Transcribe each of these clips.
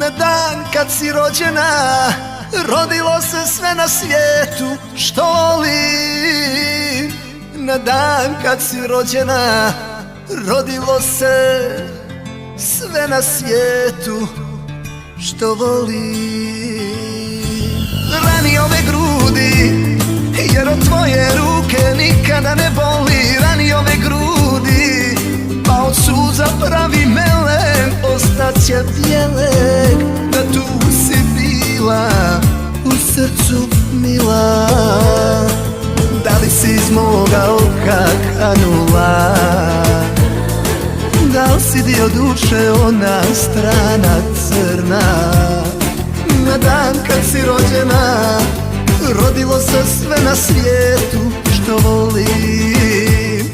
Na dan kad si rođena, rodilo se sve na svijetu što volim. Na dan kad si rođena, rodilo se sve na svijetu što volim. Rani ove grudi, jer od tvoje ruke nikada ne boli. Rani ove grudi, pa od suza pravi melem ostaće bijeleg. Da tu si bila, u srcu mila. Da li si iz moga oka kanula? Da li si dio duše, ona strana crna? Na dan kad si rođena, rodilo se sve na svijetu što volim.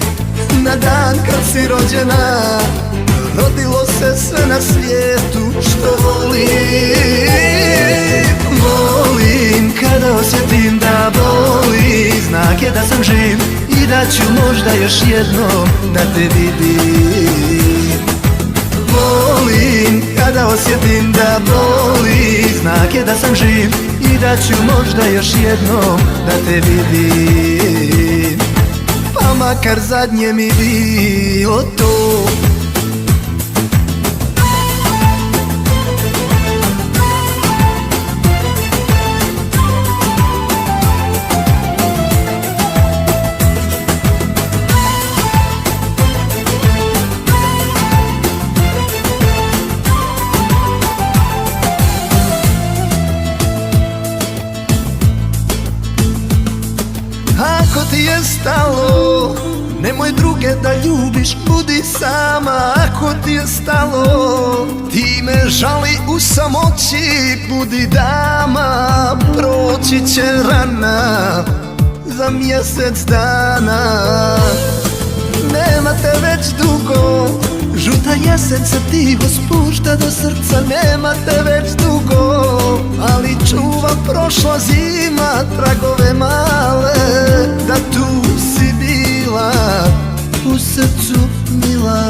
Na dan kad si rođena, rodilo se sve na svijetu što volim. Volim kada osjetim da boli, znak je da sam živ i da ću možda još jednom da te vidim. Volim kada osjetim da boli, znak je da sam živ i da ću možda još jednom da te vidim. Pa makar zadnje mi bilo to. Ako ti je stalo, nemoj druge da ljubiš, budi sama. Ako ti je stalo, ti me žali u samoći, budi dama. Proći će rana za mjesec dana. Nema te već dugo, žuta jesen se tiho spušta do srca. Nema te već dugo, ali čuva prošla zima tragove male. Da tu si bila, u srcu mila.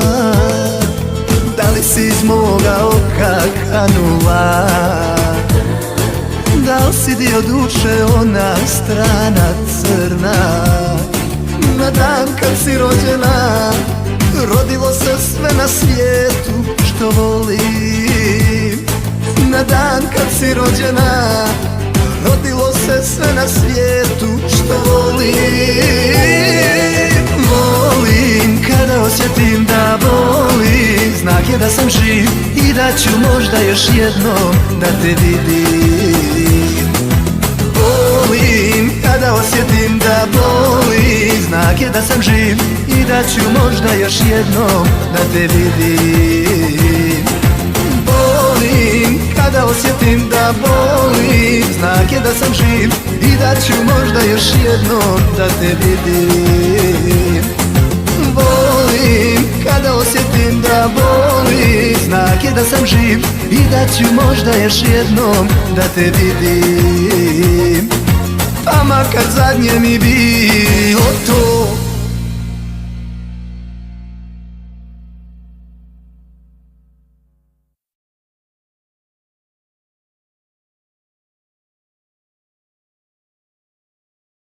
Da li si iz moga oka kanula? Da li si dio duše, ona strana crna? Na dan kad si rođena, rodilo se sve na svijetu što volim. Na dan kad si rođena, rodilo se sve na svijetu što volim. Volim kada osjetim da boli, znak je da sam živ i da ću možda još jednom da te vidim. Volim kada osjetim da boli, znak je da sam živ i da ću možda još jednom da te vidim. Volim kada osjetim da boli, znak je da sam živ i da ću možda još jednom da te vidim. Volim kada osjetim da boli, znak je da sam živ i da ću možda još jednom da te vidim. Pa makar zadnje mi bi